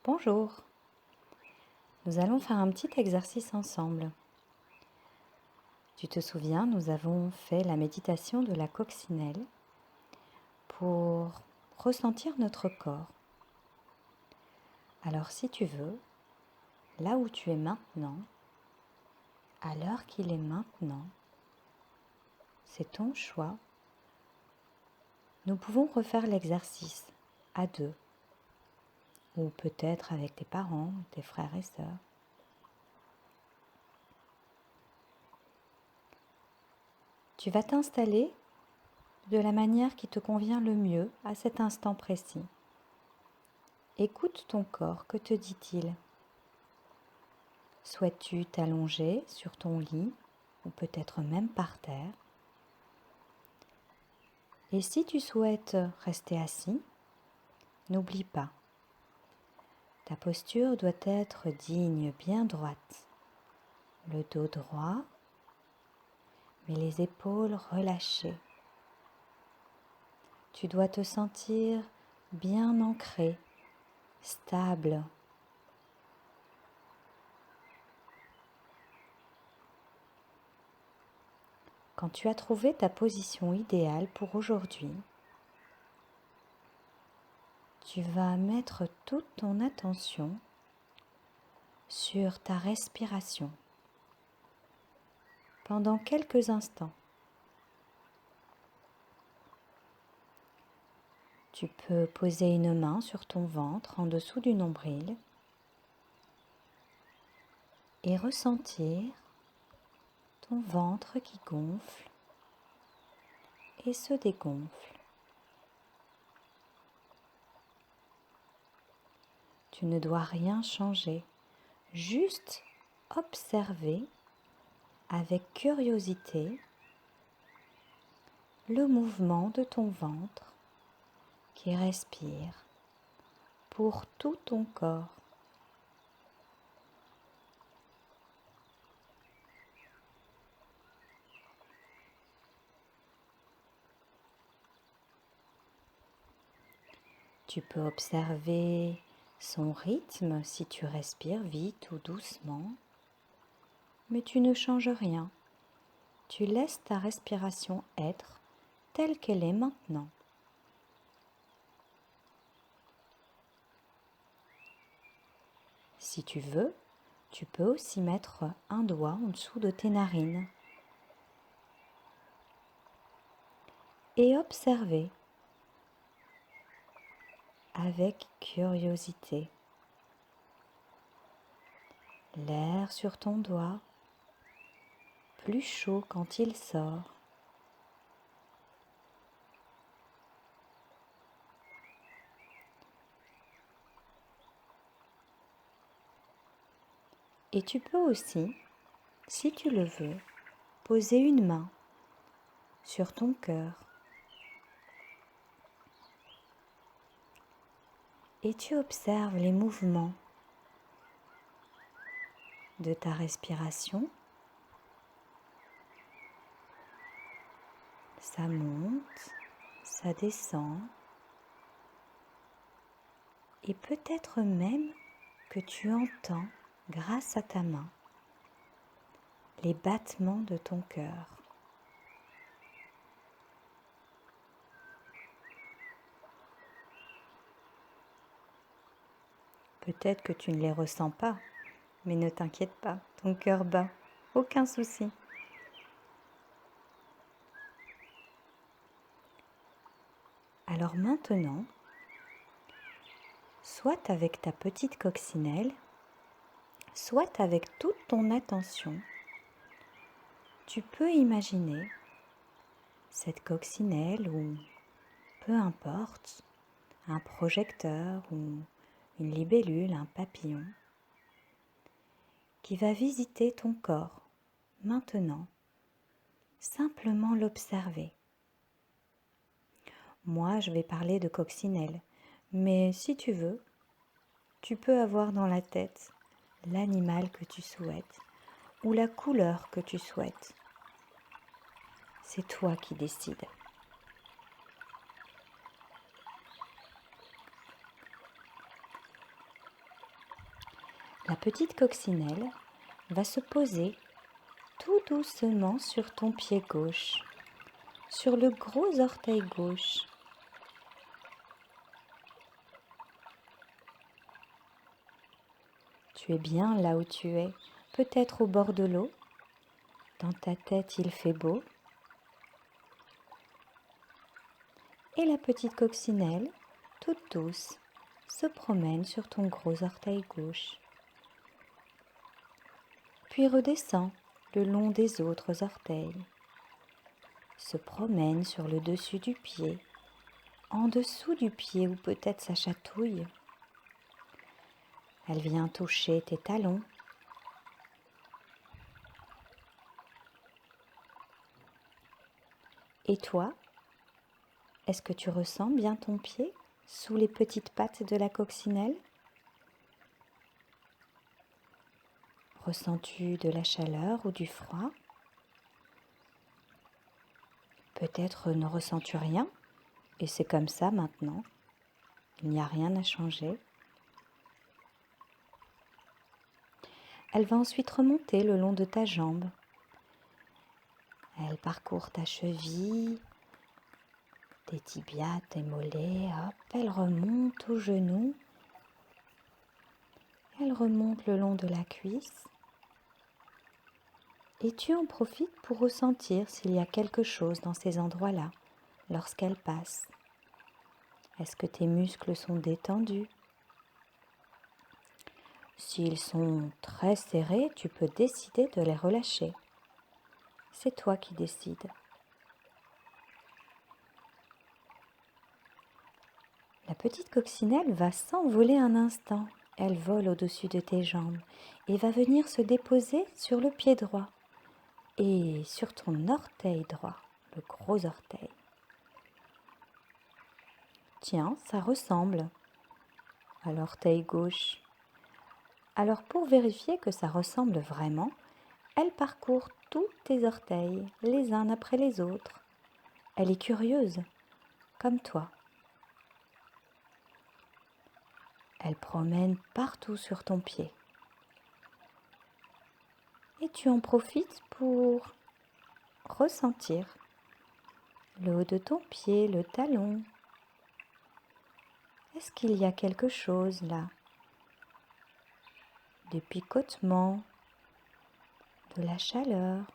Bonjour, nous allons faire un petit exercice ensemble. Tu te souviens, nous avons fait la méditation de la coccinelle pour ressentir notre corps. Alors si tu veux, là où tu es maintenant, à l'heure qu'il est maintenant, c'est ton choix. Nous pouvons refaire l'exercice à deux, ou peut-être avec tes parents, tes frères et sœurs. Tu vas t'installer de la manière qui te convient le mieux à cet instant précis. Écoute ton corps, que te dit-il? Souhaites-tu t'allonger sur ton lit ou peut-être même par terre? Et si tu souhaites rester assis, n'oublie pas, ta posture doit être digne, bien droite. Le dos droit, mais les épaules relâchées. Tu dois te sentir bien ancré, stable. Quand tu as trouvé ta position idéale pour aujourd'hui, tu vas mettre toute ton attention sur ta respiration pendant quelques instants. Tu peux poser une main sur ton ventre en dessous du nombril et ressentir ton ventre qui gonfle et se dégonfle. Tu ne dois rien changer, juste observer avec curiosité le mouvement de ton ventre qui respire pour tout ton corps. Tu peux observer son rythme si tu respires vite ou doucement, mais tu ne changes rien. Tu laisses ta respiration être telle qu'elle est maintenant. Si tu veux, tu peux aussi mettre un doigt en dessous de tes narines et observer avec curiosité l'air sur ton doigt, plus chaud quand il sort. Et tu peux aussi, si tu le veux, poser une main sur ton cœur et tu observes les mouvements de ta respiration. Ça monte, ça descend et peut-être même que tu entends, grâce à ta main, les battements de ton cœur. Peut-être que tu ne les ressens pas, mais ne t'inquiète pas, ton cœur bat, aucun souci. Alors maintenant, soit avec ta petite coccinelle, soit avec toute ton attention, tu peux imaginer cette coccinelle ou peu importe, un projecteur ou une libellule, un papillon, qui va visiter ton corps maintenant, simplement l'observer. Moi, je vais parler de coccinelle, mais si tu veux, tu peux avoir dans la tête l'animal que tu souhaites ou la couleur que tu souhaites. C'est toi qui décides. La petite coccinelle va se poser tout doucement sur ton pied gauche, sur le gros orteil gauche. Tu es bien là où tu es, peut-être au bord de l'eau. Dans ta tête, il fait beau. Et la petite coccinelle, toute douce, se promène sur ton gros orteil gauche. Puis redescend le long des autres orteils. Se promène sur le dessus du pied, en dessous du pied où peut-être ça chatouille. Elle vient toucher tes talons. Et toi, est-ce que tu ressens bien ton pied sous les petites pattes de la coccinelle? Ressens-tu de la chaleur ou du froid? Peut-être ne ressens-tu rien et c'est comme ça maintenant. Il n'y a rien à changer. Elle va ensuite remonter le long de ta jambe. Elle parcourt ta cheville, tes tibias, tes mollets, hop, elle remonte au genou. Elle remonte le long de la cuisse. Et tu en profites pour ressentir s'il y a quelque chose dans ces endroits-là lorsqu'elle passe. Est-ce que tes muscles sont détendus? S'ils sont très serrés, tu peux décider de les relâcher. C'est toi qui décides. La petite coccinelle va s'envoler un instant. Elle vole au-dessus de tes jambes et va venir se déposer sur le pied droit et sur ton orteil droit, le gros orteil. Tiens, ça ressemble à l'orteil gauche. Alors pour vérifier que ça ressemble vraiment, elle parcourt tous tes orteils, les uns après les autres. Elle est curieuse, comme toi. Elle promène partout sur ton pied. Et tu en profites pour ressentir le haut de ton pied, le talon. Est-ce qu'il y a quelque chose là? Des picotements, de la chaleur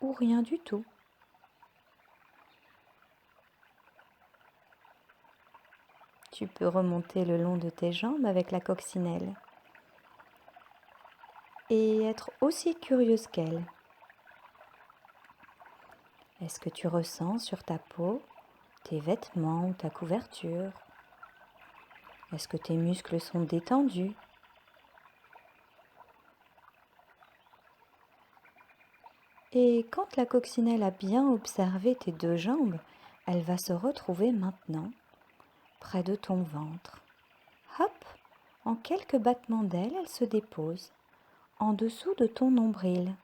ou rien du tout? Tu peux remonter le long de tes jambes avec la coccinelle et être aussi curieuse qu'elle. Est-ce que tu ressens sur ta peau, tes vêtements ou ta couverture? Est-ce que tes muscles sont détendus? Et quand la coccinelle a bien observé tes deux jambes, elle va se retrouver maintenant près de ton ventre. Hop, en quelques battements d'ailes, elle se dépose en dessous de ton nombril.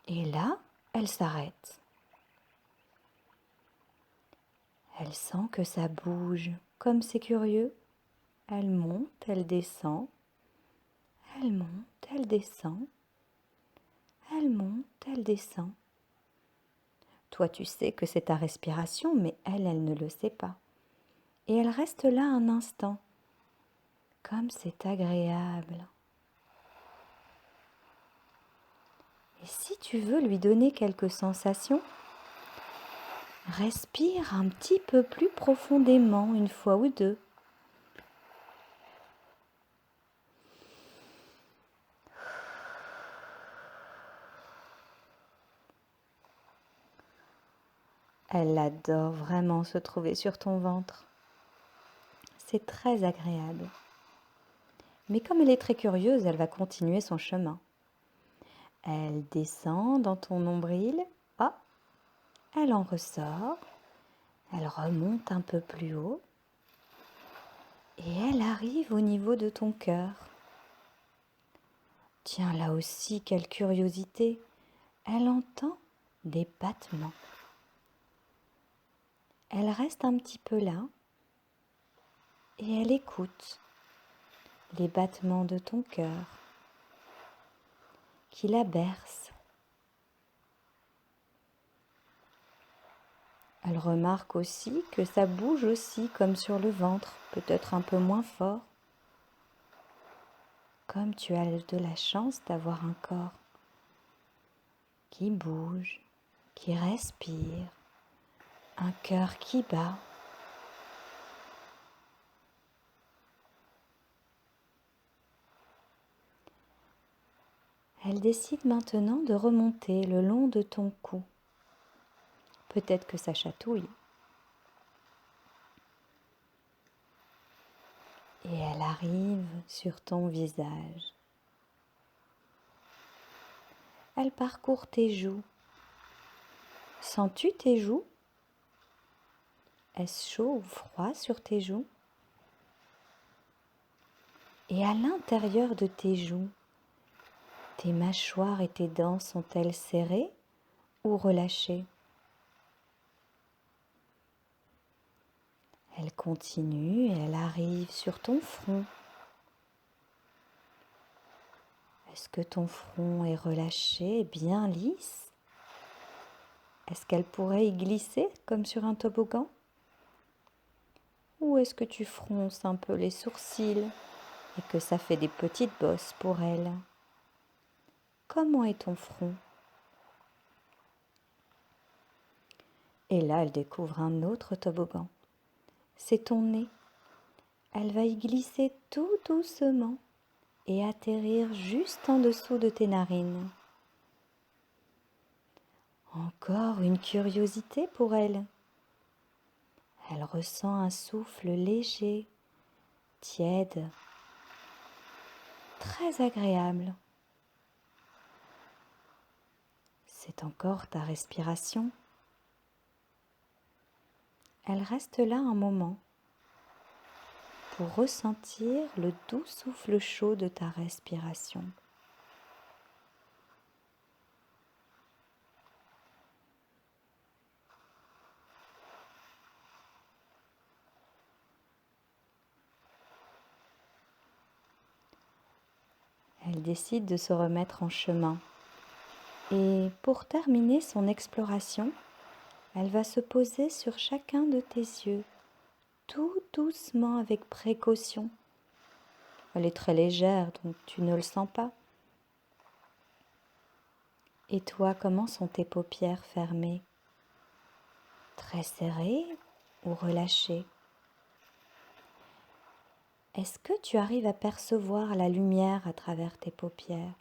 Et là, elle s'arrête. Elle sent que ça bouge, comme c'est curieux. Elle monte, elle descend. Elle monte, elle descend. Elle monte, elle descend. Toi, tu sais que c'est ta respiration, mais elle ne le sait pas. Et elle reste là un instant. Comme c'est agréable. Et si tu veux lui donner quelques sensations, respire un petit peu plus profondément, une fois ou deux. Elle adore vraiment se trouver sur ton ventre. C'est très agréable. Mais comme elle est très curieuse, elle va continuer son chemin. Elle descend dans ton nombril. Oh, elle en ressort. Elle remonte un peu plus haut. Et elle arrive au niveau de ton cœur. Tiens, là aussi, quelle curiosité. Elle entend des battements. Elle reste un petit peu là et elle écoute. les battements de ton cœur, qui la bercent. Elle remarque aussi que ça bouge aussi comme sur le ventre, peut-être un peu moins fort. Comme tu as de la chance d'avoir un corps qui bouge, qui respire, un cœur qui bat. Elle décide maintenant de remonter le long de ton cou. Peut-être que ça chatouille. Et elle arrive sur ton visage. Elle parcourt tes joues. Sens-tu tes joues? Est-ce chaud ou froid sur tes joues? Et à l'intérieur de tes joues, tes mâchoires et tes dents sont-elles serrées ou relâchées? Elle continue et elle arrive sur ton front. Est-ce que ton front est relâché, bien lisse? Est-ce qu'elle pourrait y glisser comme sur un toboggan? Ou est-ce que tu fronces un peu les sourcils et que ça fait des petites bosses pour elle? Comment est ton front? Et là, elle découvre un autre toboggan. C'est ton nez. Elle va y glisser tout doucement et atterrir juste en dessous de tes narines. Encore une curiosité pour elle. Elle ressent un souffle léger, tiède, très agréable. C'est encore ta respiration. Elle reste là un moment pour ressentir le doux souffle chaud de ta respiration. Elle décide de se remettre en chemin. Et pour terminer son exploration, elle va se poser sur chacun de tes yeux, tout doucement avec précaution. Elle est très légère, donc tu ne le sens pas. Et toi, comment sont tes paupières fermées? Très serrées ou relâchées? Est-ce que tu arrives à percevoir la lumière à travers tes paupières?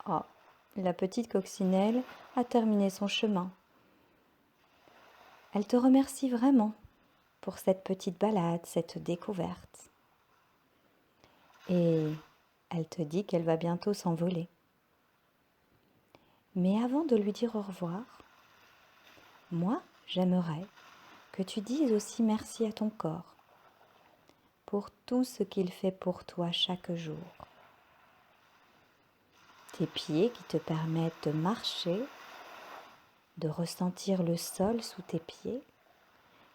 Oh, la petite coccinelle a terminé son chemin. Elle te remercie vraiment pour cette petite balade, cette découverte. Et elle te dit qu'elle va bientôt s'envoler. Mais avant de lui dire au revoir, moi, j'aimerais que tu dises aussi merci à ton corps pour tout ce qu'il fait pour toi chaque jour. Tes pieds qui te permettent de marcher, de ressentir le sol sous tes pieds,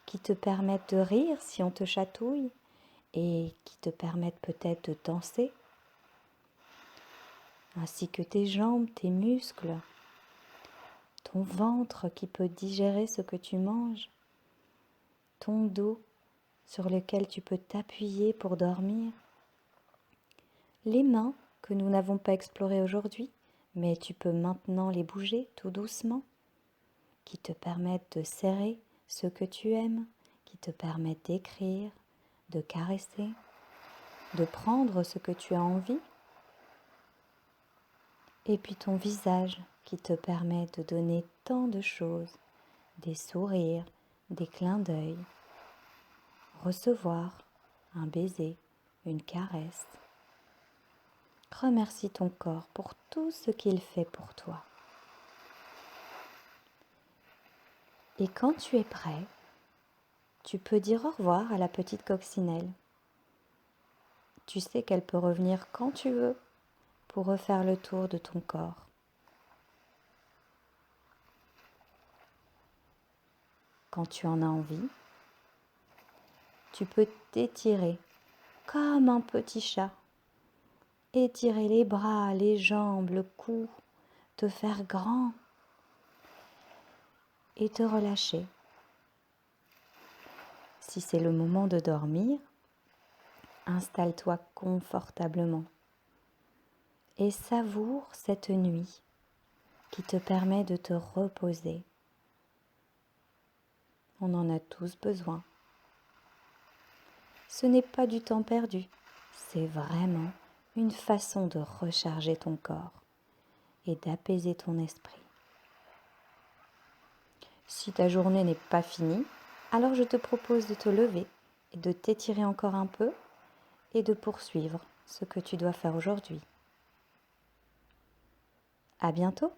qui te permettent de rire si on te chatouille et qui te permettent peut-être de danser, ainsi que tes jambes, tes muscles, ton ventre qui peut digérer ce que tu manges, ton dos sur lequel tu peux t'appuyer pour dormir, les mains que nous n'avons pas explorées aujourd'hui, mais tu peux maintenant les bouger tout doucement, qui te permettent de serrer ce que tu aimes, qui te permettent d'écrire, de caresser, de prendre ce que tu as envie. Et puis ton visage qui te permet de donner tant de choses, des sourires, des clins d'œil, recevoir un baiser, une caresse. Remercie ton corps pour tout ce qu'il fait pour toi. Et quand tu es prêt, tu peux dire au revoir à la petite coccinelle. Tu sais qu'elle peut revenir quand tu veux pour refaire le tour de ton corps. Quand tu en as envie, tu peux t'étirer comme un petit chat. Étirer les bras, les jambes, le cou, te faire grand et te relâcher. Si c'est le moment de dormir, installe-toi confortablement et savoure cette nuit qui te permet de te reposer. On en a tous besoin. Ce n'est pas du temps perdu, c'est vraiment une façon de recharger ton corps et d'apaiser ton esprit. Si ta journée n'est pas finie, alors je te propose de te lever et de t'étirer encore un peu et de poursuivre ce que tu dois faire aujourd'hui. À bientôt!